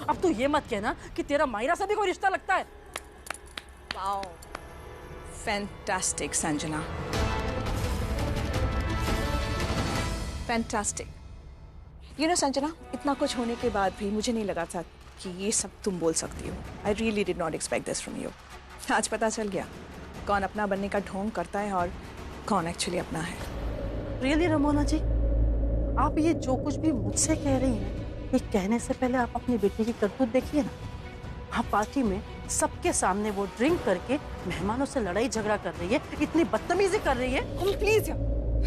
अब तू ये मत कहना कि तेरा मायरा से भी कोई रिश्ता लगता है। Wow, fantastic Sanjana, fantastic. You know Sanjana, इतना कुछ होने के बाद भी मुझे नहीं लगा था कि ये सब तुम बोल सकती हो। I really did not expect this from you. आज पता चल गया कौन अपना बनने का ढोंग करता है और कौन एक्चुअली अपना है। रियली रमोना जी, आप ये जो कुछ भी मुझसे कह रही हैं, ये कहने से पहले आप अपनी बेटी की करतूत देखिए ना। आप पार्टी में सबके सामने वो ड्रिंक करके मेहमानों से लड़ाई झगड़ा कर रही है, इतनी बदतमीजी कर रही है। प्लीज,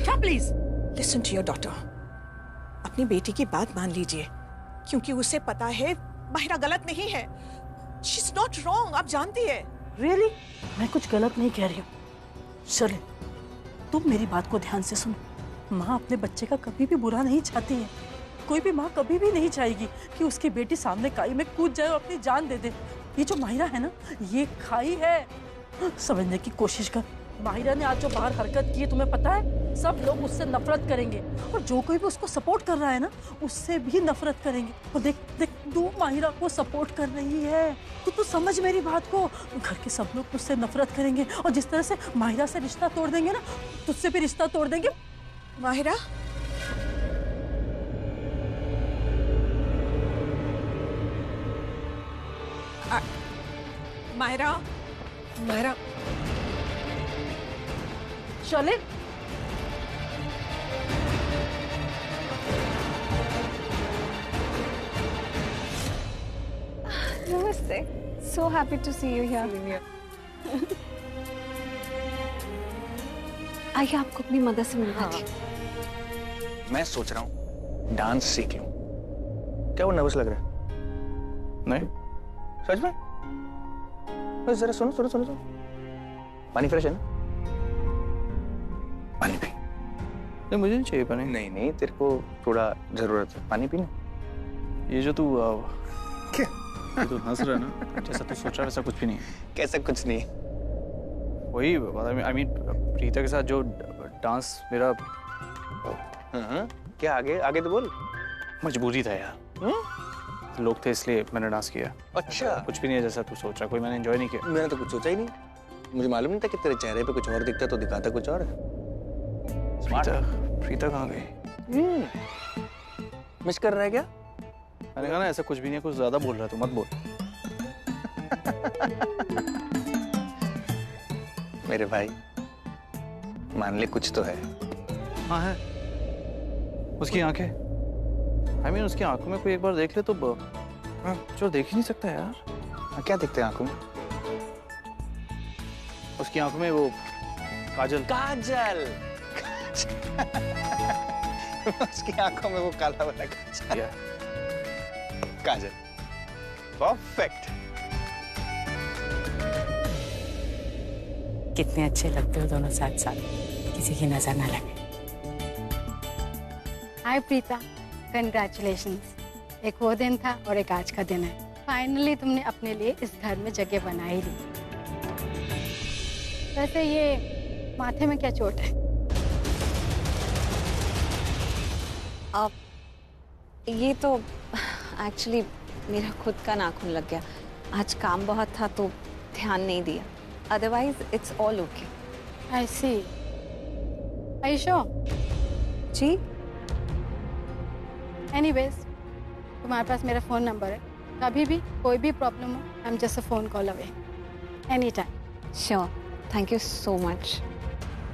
क्या please? Listen to your daughter. अपनी बेटी की बात मान लीजिए, क्योंकि उसे पता है माहिरा गलत नहीं है। शी इज नॉट रॉन्ग, आप जानती है। रियली? मैं कुछ गलत नहीं कह रही हूँ। चले, तुम मेरी बात को ध्यान से सुनो। माँ अपने बच्चे का कभी भी बुरा नहीं चाहती है। कोई भी माँ कभी भी नहीं चाहेगी कि उसकी बेटी सामने खाई में कूद जाए और अपनी जान दे दे। ये जो माहिरा है ना, ये खाई है। समझने की कोशिश कर। माहिरा ने आज जो बाहर हरकत की है, तुम्हें पता है, सब लोग उससे नफरत करेंगे और जो कोई भी उसको सपोर्ट कर रहा है ना, उससे भी नफरत करेंगे। और देख देख, तू माहिरा को सपोर्ट कर रही है, तो तू समझ मेरी बात को। घर के सब लोग उससे नफरत करेंगे और जिस तरह से माहिरा से रिश्ता तोड़ देंगे ना, तुझसे भी रिश्ता तोड़ देंगे। माहिरा, माहिरा, माहिरा, चले। Namaste. So happy to see you here. आइए आपको अपनी मदद से मिलवाती हूँ। मैं सोच रहा हूँ डांस सीख लूं। क्या वो नर्वस लग रहा है? नहीं, सच में? बस जरा सुनो सुनो सुनो सुनो। पानी फ्रेश है ना? पानी पी। नहीं, मुझे नहीं चाहिए पानी। नहीं नहीं, तेरे को थोड़ा जरूरत है, पानी पीना। ये जो तू क्या? ये तू हंस रहा है ना, जैसा तू सोच रहा है वैसा कुछ भी नहीं है। कैसा कुछ नहीं? वही आई मीन प्रीता के साथ जो डांस मेरा। हाँ, क्या आगे आगे तो बोल। मजबूरी था यार, लोग थे इसलिए मैंने डांस किया। अच्छा, कुछ भी नहीं है जैसा तू सोच रहा, कोई मैंने एंजॉय नहीं किया। मैंने तो कुछ सोचा ही नहीं। मुझे मालूम नहीं था कि तेरे चेहरे पे कुछ और दिखता तो दिखाता कुछ और है। प्रीता कहाँ गई? मिस कर रहा है क्या? मैंने कहा ना ऐसा कुछ भी नहीं है, कुछ ज्यादा बोल रहा है तो मत बोल। मेरे भाई, मान ले कुछ तो है। हाँ है, उसकी आंखें। आई मीन उसकी आंखों में कोई एक बार देख ले तो जो देख ही नहीं सकता यार। क्या दिखते हैं आंखों में? उसकी आंखों में वो काजल। काजल। उसकी आंखों में वो काला वाला काजल। काजल, परफेक्ट। कितने अच्छे लगते हो दोनों साथ साथ, किसी की नजर ना लगे। हाय प्रीता, कंग्रेचुलेशंस। एक वो दिन था और एक आज का दिन है। फाइनली तुमने अपने लिए इस घर में जगह बना ही ली। वैसे ये माथे में क्या चोट है? अब ये तो एक्चुअली मेरा खुद का नाखून लग गया। आज काम बहुत था तो ध्यान नहीं दिया। Otherwise it's all okay. I see. I sure? जी। एनीवेज, तुम्हारे पास मेरा फ़ोन नंबर है। कभी भी कोई भी प्रॉब्लम हो, I am just a phone call away, any time. Sure, thank you so much.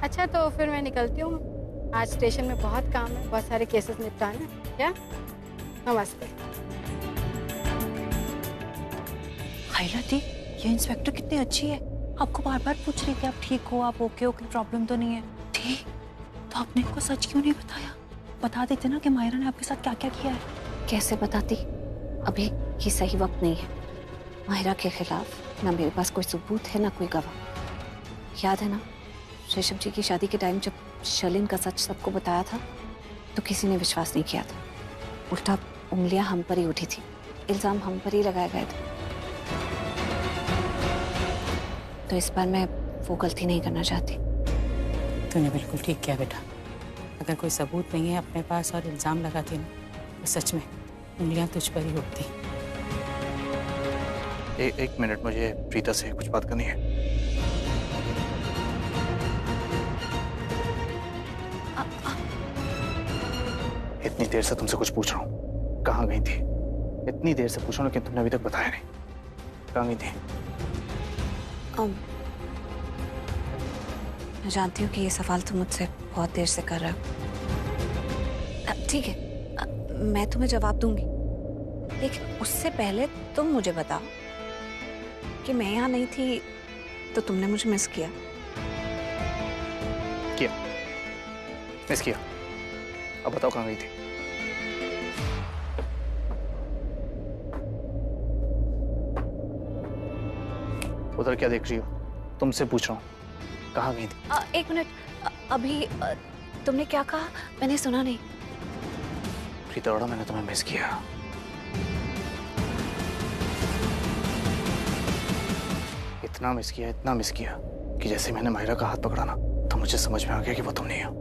अच्छा तो फिर मैं निकलती हूँ, आज स्टेशन में बहुत काम है, बहुत सारे केसेस निपटाने हैं। क्या? नमस्ते। हाइला दी, ये इंस्पेक्टर कितनी अच्छी है, आपको बार बार पूछ रही थी आप ठीक हो, आप ओके हो, कोई प्रॉब्लम तो नहीं है। ठीक, तो आपने इनको सच क्यों नहीं बताया? बता देते ना कि माहिरा ने आपके साथ क्या क्या किया है। कैसे बताती? अभी ये सही वक्त नहीं है। माहिरा के खिलाफ ना मेरे पास कोई सबूत है ना कोई गवाह। याद है ना ऋषभ जी की शादी के टाइम जब शर्लिन का सच सबको बताया था तो किसी ने विश्वास नहीं किया था। उल्टा उंगलियां हम पर ही उठी थी, इल्जाम हम पर ही लगाए गए थे। तो इस बार मैं वो गलती नहीं करना चाहती। तूने बिल्कुल ठीक किया बेटा। अगर कोई सबूत नहीं है अपने पास और इल्ज़ाम लगाती ना, तो सच में उंगलियां तुझ पर ही उठती। एक मिनट, मुझे प्रीता से कुछ बात करनी है। इतनी देर से तुमसे कुछ पूछ रहा हूँ, कहाँ गई थी? इतनी देर से पूछ रहा हूँ लेकिन तुमने अभी तक बताया नहीं, कहाँ गई थी? मैं जानती हूँ कि ये सवाल तुम मुझसे बहुत देर से कर रहे हो। ठीक है, मैं तुम्हें जवाब दूंगी, लेकिन उससे पहले तुम मुझे बताओ कि मैं यहाँ नहीं थी तो तुमने मुझे मिस किया? मिस किया? अब बताओ कहाँ गई थी? उधर क्या देख रही हो? तुमसे पूछ रहा हूँ, कहाँ गई थी? एक मिनट, अभी तुमने क्या कहा? मैंने सुना नहीं। प्रीता अरोड़ा, मैंने तुम्हें मिस किया। इतना मिस किया, इतना मिस किया कि जैसे मैंने माहिरा का हाथ पकड़ा ना तो मुझे समझ में आ गया कि वो तुम नहीं हो।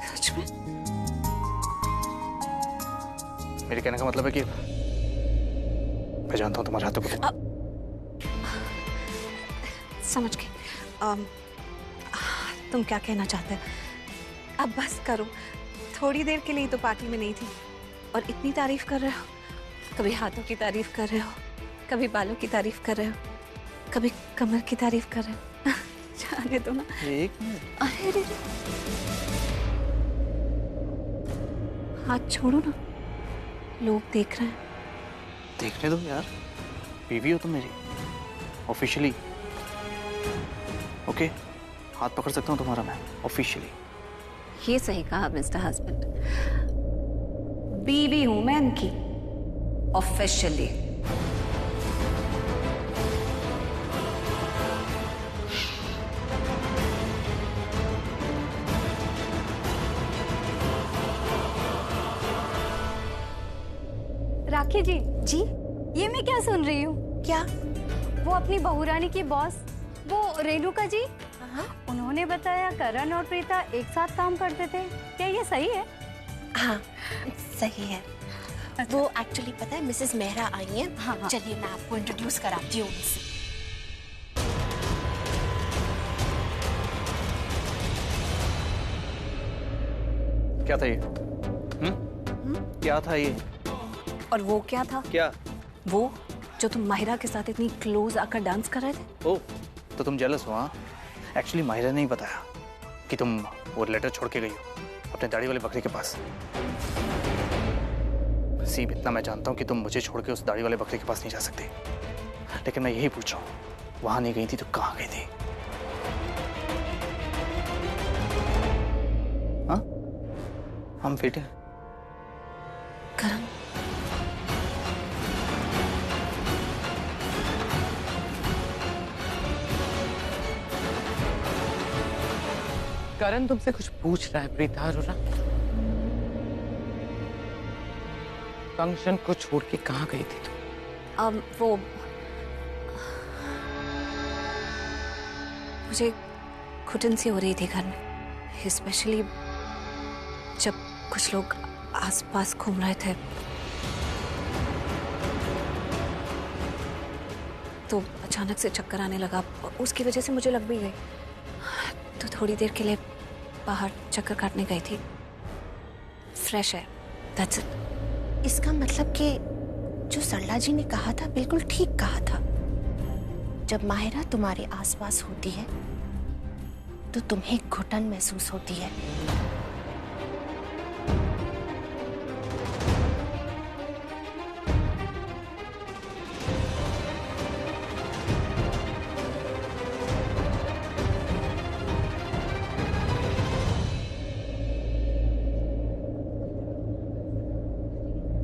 सच में? मेरे कहने का मतलब है कि मैं जानता हूं तुम्हारे हाथों को। समझ गई। तुम क्या कहना चाहते हो? अब बस करो, थोड़ी देर के लिए तो पार्टी में नहीं थी और इतनी तारीफ कर रहे हो। कभी हाथों की तारीफ कर रहे हो, कभी बालों की तारीफ कर रहे हो, कभी कमर की तारीफ कर रहे हो। जाने दो ना। एक मिनट। अरे अरे, हाथ छोड़ो ना, लोग देख रहे हैं। देखने दो यार, बीवी हो तुम मेरी, ऑफिशियली। ओके, हाथ पकड़ सकता हूँ तुम्हारा मैं, ऑफिशियली। ये सही कहा मिस्टर हस्बैंड, बीवी हूं मैं इनकी, ऑफिशियली। राखी जी, ये मैं क्या सुन रही हूँ? क्या? वो अपनी बहुरानी की बॉस, वो रेणुका जी, उन्होंने बताया करण और प्रीता एक साथ काम करते थे। क्या ये सही है? हाँ, सही है। वो एक्चुअली पता है मिसेस मेहरा आई हैं। हाँ, हाँ। चलिए मैं आपको इंट्रोड्यूस कराती हूँ उनसे। क्या था ये? क्या था ये? और वो क्या था? क्या? वो जो तुम माहिरा के साथ इतनी क्लोज आकर डांस कर रहे थे। ओ, तो तुम जेलस हो? हाँ, एक्चुअली माहिरा ने ही बताया कि तुम वो लेटर छोड़ के गई हो अपने दाढ़ी वाले बकरी के पास। सीब, इतना मैं जानता हूँ कि तुम मुझे छोड़ के उस दाढ़ी वाले बकरी के पास नहीं जा सकती, लेकिन मैं यही पूछ रहा हूँ, वहां नहीं गई थी तो कहाँ गई थी? हाँ, हम फिट हैं। करण, करण तुमसे कुछ पूछ रहा है प्रीता अरोड़ा। फंक्शन को छोड़ के कहाँ गई थी तुम? वो मुझे घुटन सी हो रही थी घर में, स्पेशली जब कुछ लोग आसपास घूम रहे थे, तो अचानक से चक्कर आने लगा। उसकी वजह से मुझे लग भी गई, तो थोड़ी देर के लिए बाहर चक्कर काटने गई थी। फ्रेश है, दैट्स इट। इसका मतलब कि जो सरला जी ने कहा था बिल्कुल ठीक कहा था। जब माहिरा तुम्हारे आसपास होती है तो तुम्हें घुटन महसूस होती है।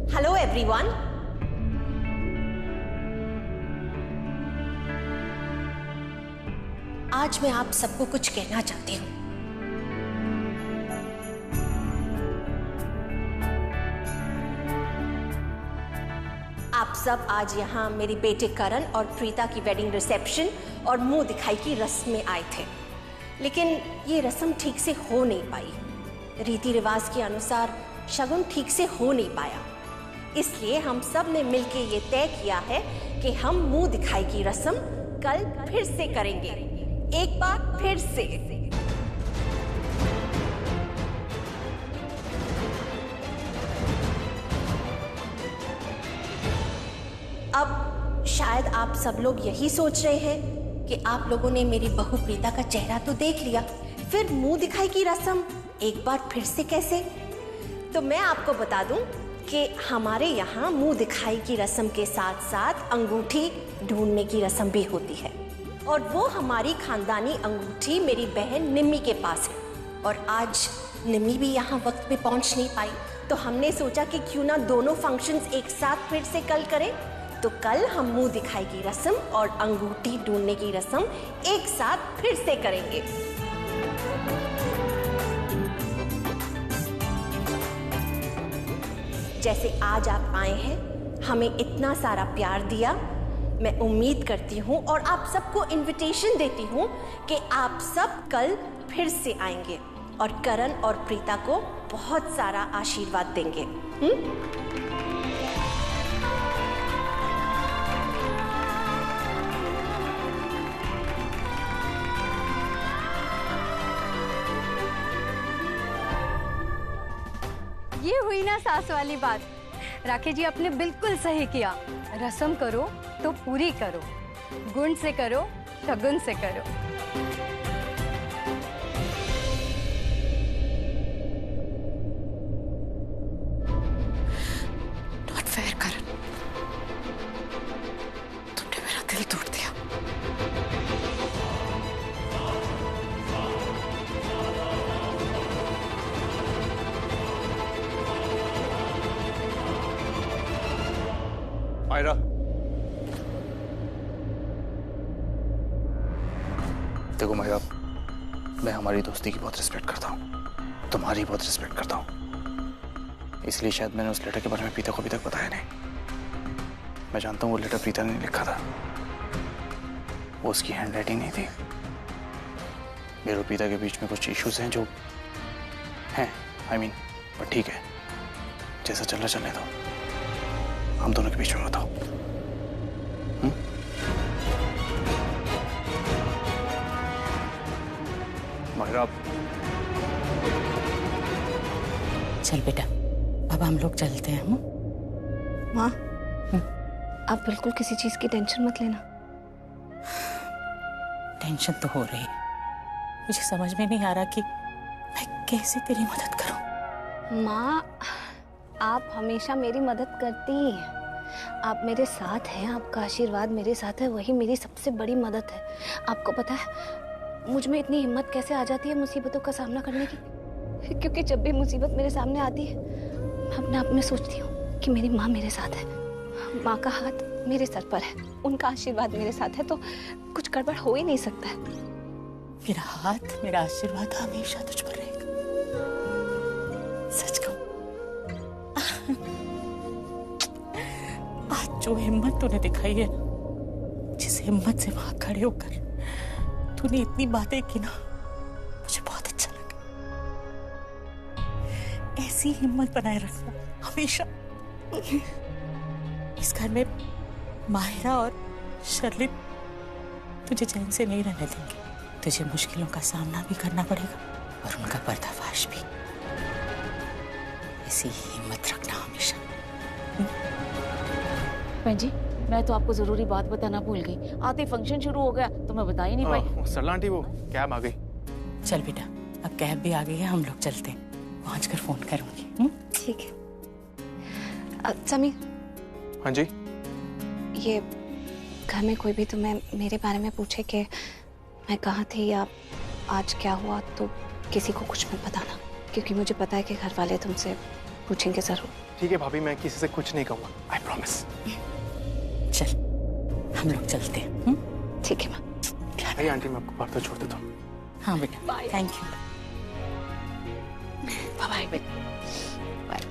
हेलो एवरीवन, आज मैं आप सबको कुछ कहना चाहती हूँ। आप सब आज यहाँ मेरे बेटे करण और प्रीता की वेडिंग रिसेप्शन और मुंह दिखाई की रस्म में आए थे, लेकिन ये रस्म ठीक से हो नहीं पाई। रीति रिवाज के अनुसार शगुन ठीक से हो नहीं पाया, इसलिए हम सब ने मिलके ये तय किया है कि हम मुंह दिखाई की रस्म कल फिर से करेंगे, एक बार फिर से। अब शायद आप सब लोग यही सोच रहे हैं कि आप लोगों ने मेरी बहू प्रीता का चेहरा तो देख लिया, फिर मुंह दिखाई की रस्म एक बार फिर से कैसे? तो मैं आपको बता दूं कि हमारे यहाँ मुंह दिखाई की रस्म के साथ साथ अंगूठी ढूंढने की रस्म भी होती है, और वो हमारी खानदानी अंगूठी मेरी बहन निम्मी के पास है। और आज निम्मी भी यहाँ वक्त पे पहुँच नहीं पाई, तो हमने सोचा कि क्यों ना दोनों फंक्शंस एक साथ फिर से कल करें। तो कल हम मुंह दिखाई की रस्म और अंगूठी ढूंढने की रस्म एक साथ फिर से करेंगे। जैसे आज आप आए हैं, हमें इतना सारा प्यार दिया, मैं उम्मीद करती हूँ और आप सबको इनविटेशन देती हूँ कि आप सब कल फिर से आएंगे और करण और प्रीता को बहुत सारा आशीर्वाद देंगे। ये हुई ना सास वाली बात। राखी जी आपने बिल्कुल सही किया, रस्म करो तो पूरी करो, गुण से करो, शगुन से करो। नॉट फेयर करण, तुमने मेरा दिल तोड़ दिया। मायरा, देखो मायरा, मैं हमारी दोस्ती की बहुत रिस्पेक्ट करता हूँ, तुम्हारी बहुत रिस्पेक्ट करता हूँ, इसलिए शायद मैंने उस लेटर के बारे में प्रीता को अभी तक बताया नहीं। मैं जानता हूँ वो लेटर प्रीता ने लिखा था, वो उसकी हैंडराइटिंग नहीं थी। मेरे और प्रीता के बीच में कुछ इश्यूज हैं जो हैं, पर ठीक है, जैसा चल रहा चलने दो, हम दोनों के बीच में बताओ। मायरा, चल बेटा, अब हम लोग चलते हैं। माँ, आप बिल्कुल किसी चीज की टेंशन मत लेना। टेंशन तो हो रही है, मुझे समझ में नहीं आ रहा कि मैं कैसे तेरी मदद करूं। माँ, आप हमेशा मेरी मदद करती ही हैं। आप मेरे साथ हैं, आपका आशीर्वाद मेरे साथ है, वही मेरी सबसे बड़ी मदद है। आपको पता है मुझ में इतनी हिम्मत कैसे आ जाती है मुसीबतों का सामना करने की? क्योंकि जब भी मुसीबत मेरे सामने आती है, मैं अपने आप में सोचती हूँ कि मेरी माँ मेरे साथ है, माँ का हाथ मेरे सर पर है, उनका आशीर्वाद मेरे साथ है, तो कुछ गड़बड़ हो ही नहीं सकता है। मेरा हाथ, मेरा आशीर्वाद हमेशा तुझ पर रहेगा। सच कहूं, आज जो हिम्मत तूने दिखाई है ना, जिस हिम्मत से वहां खड़े होकर तूने इतनी बातें की ना, मुझे बहुत अच्छा लगा। ऐसी हिम्मत बनाए रखना हमेशा। इस घर में माहिरा और शर्लिन तुझे चैन से नहीं रहने देंगे। तुझे मुश्किलों का सामना भी करना पड़ेगा और उनका पर्दाफाश भी। ऐसी हिम्मत रखना हमेशा। बहन जी, मैं तो आपको जरूरी बात बताना भूल गई। आते फंक्शन शुरू हो गया तो मैं बता ही नहीं पाई। सरला आंटी, वो कैब आ गई। चल बेटा, अब कैब भी आ गई है, हम लोग चलते हैं। पहुंचकर फोन करूंगी। ठीक है। समीर। हाँ जी। ये घर में कोई भी तुम्हें मेरे बारे में पूछे कि मैं कहाँ थी या आज क्या हुआ, तो किसी को कुछ मत बताना, क्योंकि मुझे पता है कि घर वाले तुमसे पूछेंगे जरूर। ठीक है भाभी, मैं किसी से कुछ नहीं कहूँगा, आई प्रॉमिस। चल, हम लोग चलते हैं। ठीक है माँ। अरे आंटी, मैं आपको बाहर तो छोड़ देता हूँ। हाँ बेटा, थैंक यू। बाय बाय बेटा, बाय।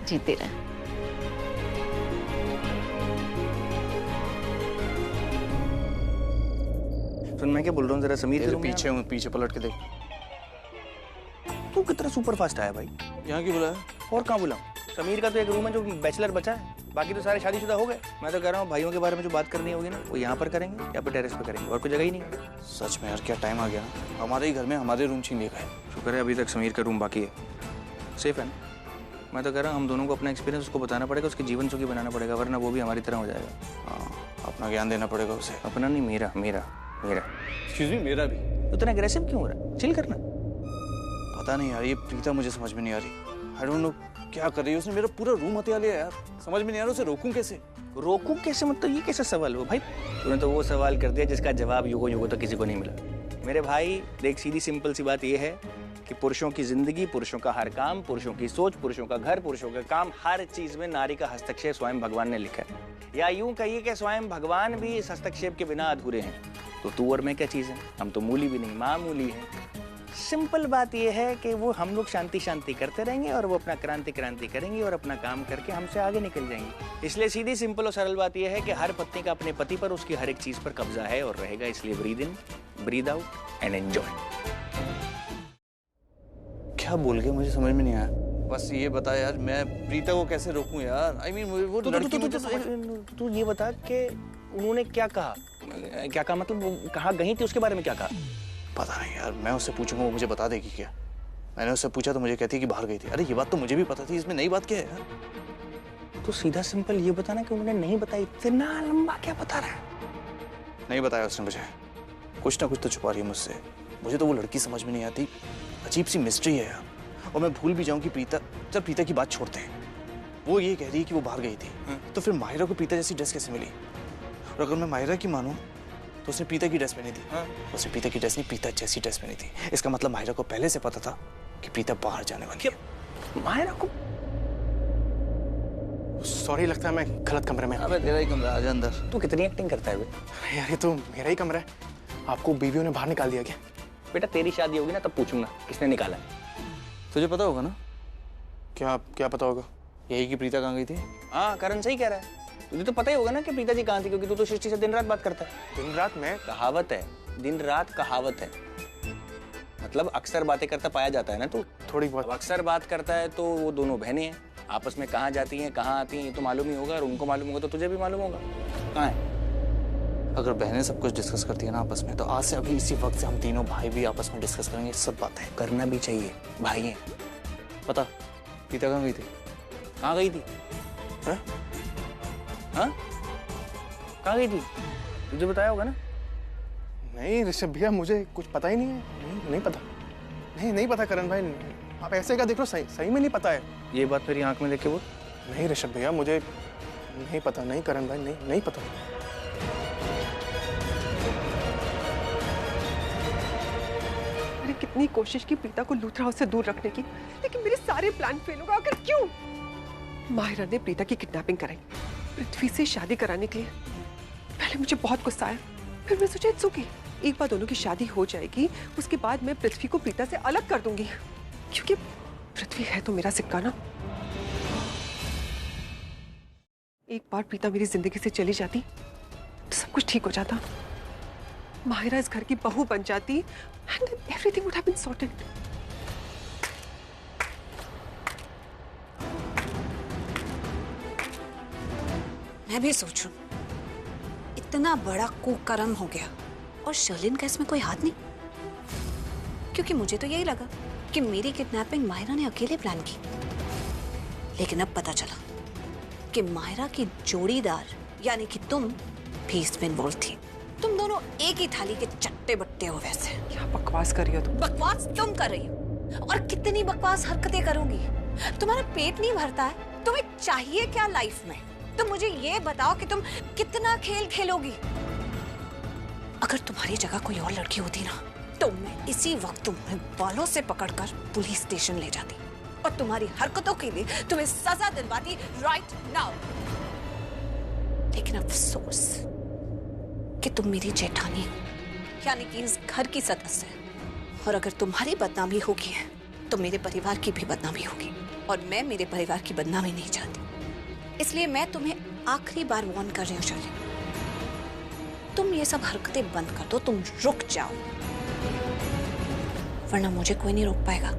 जीते रहे। सुन मैं क्या बोल रहा हूँ, जरा समीर के रूम में पीछे हूँ, पीछे पलट के देख। तू कितना सुपर फास्ट आया भाई। यहाँ क्यों बुलाया? और कहाँ बुलाऊं? समीर का तो एक रूम है जो बैचलर बचा है, बाकी तो सारे शादीशुदा हो गए। मैं तो कह रहा हूँ भाइयों के बारे में जो बात करनी होगी ना वो यहाँ पर करेंगे या फिर टेरेस पे करेंगे, और कोई जगह ही नहीं। सच में यार क्या टाइम आ गया, हमारे ही घर में हमारे रूम छीन लिए गए। शुक्र है अभी तक समीर का रूम बाकी है, सेफ है ना। मैं तो कह रहा हूँ हम दोनों को अपना एक्सपीरियंस उसको बताना पड़ेगा, उसके जीवन सुखी बनाना पड़ेगा, वरना वो भी हमारी तरह हो जाएगा। हाँ, अपना ज्ञान देना पड़ेगा उसे। अपना नहीं, मेरा मेरा मेरा। एक्सक्यूज मी, मेरा भी। उतना एग्रेसिव क्यों हो रहा है? चिल करना। पता नहीं यार, ये प्रीता मुझे समझ में नहीं आ रही। आई डोंट नो क्या कर रही है, उसने मेरा पूरा रूम हथिया लिया यार। समझ में नहीं आ रहा, उसे रोकूं कैसे? रोकूं कैसे मतलब, ये कैसा सवाल हुआ भाई? तूने तो वो सवाल कर दिया जिसका जवाब युगों युगों तक किसी को नहीं मिला। मेरे भाई देख, सीधी सिंपल सी बात ये है कि पुरुषों की जिंदगी, पुरुषों का हर काम, पुरुषों की सोच, पुरुषों का घर, पुरुषों का काम, हर चीज में नारी का हस्तक्षेप स्वयं भगवान ने लिखा है। या यूं कहिए कि स्वयं भगवान भी इस हस्तक्षेप के बिना अधूरे हैं। तो तू और मैं क्या चीज है? हम तो मूली भी नहीं, मामूली है। सिंपल बात यह है कि वो हम लोग शांति शांति करते रहेंगे और वो अपना क्रांति क्रांति करेंगे और अपना काम करके हमसे आगे निकल जाएंगे। इसलिए सीधी सिंपल और सरल बात यह है कि हर पत्नी का अपने पति पर, उसकी हर एक चीज पर कब्जा है और रहेगा। इसलिए breathe in, breathe out and enjoy. क्या बोल गए मुझे समझ में नहीं आया। बस ये बता यार, मैं प्रीता को कैसे रोकूं यार? आई मीन वो लड़की। तू ये बता कि उन्होंने क्या कहा, क्या कहा मतलब कहाँ गई थी, उसके बारे में क्या कहा? पता नहीं यार, मैं उससे पूछूंगा वो मुझे बता देगी क्या? मैंने उससे पूछा तो मुझे कहती है कि बाहर गई थी। अरे ये बात तो मुझे भी पता थी, इसमें नई बात क्या है यार? तो सीधा सिंपल ये बताना कि उन्होंने नहीं बताई। इतना लंबा क्या बता रहा है? नहीं बताया उसने मुझे, कुछ ना कुछ तो छुपा रही है मुझसे। मुझे तो वो लड़की समझ में नहीं आती, अजीब सी मिस्ट्री है यार। और मैं भूल भी जाऊं कि प्रीता, जब प्रीता की बात छोड़ते हैं, वो ये कह रही है कि वो बाहर गई थी, तो फिर माहिरा को प्रीता जैसी ड्रेस कैसे मिली? और अगर मैं माहिरा की मानूं तो उसने प्रीता की ड्रेस पहनी थी। उसने प्रीता की ड्रेस नहीं, प्रीता जैसी ड्रेस पहनी थी। इसका मतलब माहिरा को पहले से पता था कि प्रीता बाहर जाने वाली है। माहिरा को? सॉरी, लगता है मैं गलत कमरे में। अबे तेरा ही कमरा, आजा अंदर। तू कितनी एक्टिंग करता है बे? यार ये तो मेरा ही कमरा है, आपको बीवियों ने बाहर निकाल दिया क्या? बेटा तेरी शादी होगी ना तब पूछूंगा किसने निकाला। तुझे पता होगा ना? क्या पता होगा? यही कि प्रीता कहाँ गई थी? हाँ, करण सही कह रहा है। तुझे तो पता ही होगा ना कि प्रीता जी कहाँ थी, क्योंकि तू तो सृष्टि से दिन रात बात करता है। दिन रात में? कहावत है, दिन रात कहावत है, मतलब अक्सर बातें करता पाया जाता है ना तू। थोड़ी बहुत। अक्सर बात करता है तो वो दोनों बहनें हैं, आपस में कहाँ जाती हैं कहाँ आती हैं ये तो मालूम ही होगा, और उनको मालूम होगा तो तुझे भी मालूम होगा। कहाँ है? अगर बहनें सब कुछ डिस्कस करती है ना आपस में, तो आज से अभी इसी वक्त से हम तीनों भाई भी आपस में डिस्कस करेंगे सब बातें। करना भी चाहिए, भाई हैं। पता प्रीता कहाँ गई थी? कहाँ गई थी? हाँ? कहाँ गई थी? तुझे बताया होगा ना? नहीं ऋषभ भैया, मुझे कुछ पता ही नहीं है। नहीं पता। नहीं पता करण भाई, आप ऐसे क्या देख रहे हो? सही में नहीं पता है। ये बात मेरी आंख में देख के बोल। नहीं ऋषभ भैया, मुझे नहीं पता। नहीं करण भाई, नहीं पता। मैंने कितनी कोशिश की प्रीता को लूथरा हाउस से दूर रखने की, लेकिन मेरे सारे प्लान फेल हो गए। आखिर क्यों? माहिरा ने प्रीता की किडनैपिंग कराई पृथ्वी से शादी कराने के लिए। पहले मुझे बहुत गुस्सा आया, फिर मैं सोचा इट्स ओके, एक बार दोनों की शादी हो जाएगी, उसके बाद मैं पृथ्वी को प्रीता से अलग कर दूंगी, क्योंकि पृथ्वी है तो मेरा सिक्का ना। एक बार प्रीता मेरी जिंदगी से चली जाती तो सब कुछ ठीक हो जाता, माहिरा इस घर की बहू बन जाती and everything would have been sorted. मैं भी सोचूं, इतना बड़ा कुकर्म हो गया और शर्लिन का इसमें कोई हाथ नहीं, क्योंकि मुझे तो यही लगा कि मेरी किडनैपिंग माहिरा ने अकेले प्लान की, लेकिन अब पता चला कि माहिरा की जोड़ीदार यानी कि तुम भी इसमें इन्वॉल्व थी। तुम दोनों एक ही थाली के चट्टे बट्टे हो। वैसे क्या बकवास कर रही हो तुम? बकवास तुम कर रही हो, और कितनी बकवास हरकतें करोगी? तुम्हारा पेट नहीं भरता है? तुम्हें चाहिए क्या लाइफ में? तुम मुझे ये बताओ कि तुम कितना खेल खेलोगी? अगर तुम्हारी जगह कोई और लड़की होती ना, तो मैं इसी वक्त तुम्हें बालों से पकड़कर पुलिस स्टेशन ले जाती और तुम्हारी हरकतों के लिए तुम्हें सजा दिलवाती राइट नाउ। लेकिन अफसोस कि तुम मेरी जेठानी यानी कि इस घर की सदस्य है, और अगर तुम्हारी बदनामी होगी तो मेरे परिवार की भी बदनामी होगी, और मैं मेरे परिवार की बदनामी नहीं चाहती। इसलिए मैं तुम्हें आखिरी बार वार्न कर रही हूँ शर्लिन, तुम ये सब हरकतें बंद कर दो, तुम रुक जाओ, वरना मुझे कोई नहीं रोक पाएगा।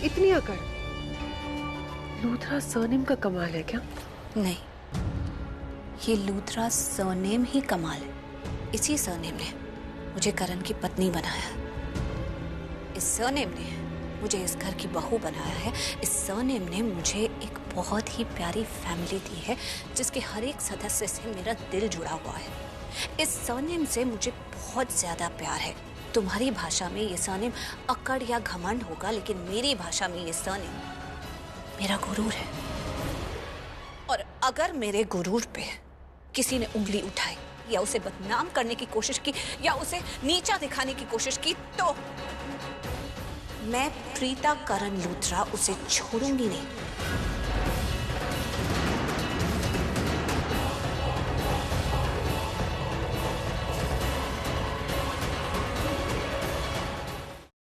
इतनी अकड़ लूथरा सरनेम का कमाल है क्या? नहीं, ये लूथरा सरनेम ही कमाल है। इसी सरनेम ने मुझे करण की पत्नी बनाया। इस सरनेम ने मुझे इस घर की बहू बनाया है। इस सरनेम ने मुझे एक बहुत ही प्यारी फैमिली दी है, जिसके हर एक सदस्य से मेरा दिल जुड़ा हुआ है। इस सरनेम से मुझे बहुत ज्यादा प्यार है। तुम्हारी भाषा में ये सरनेम अकड़ या घमंड होगा, लेकिन मेरी भाषा में ये सरनेम मेरा गुरूर है। और अगर मेरे गुरूर पे किसी ने उंगली उठाई या उसे बदनाम करने की कोशिश की या उसे नीचा दिखाने की कोशिश की, तो मैं प्रीता करण लूथरा उसे छोड़ूंगी नहीं।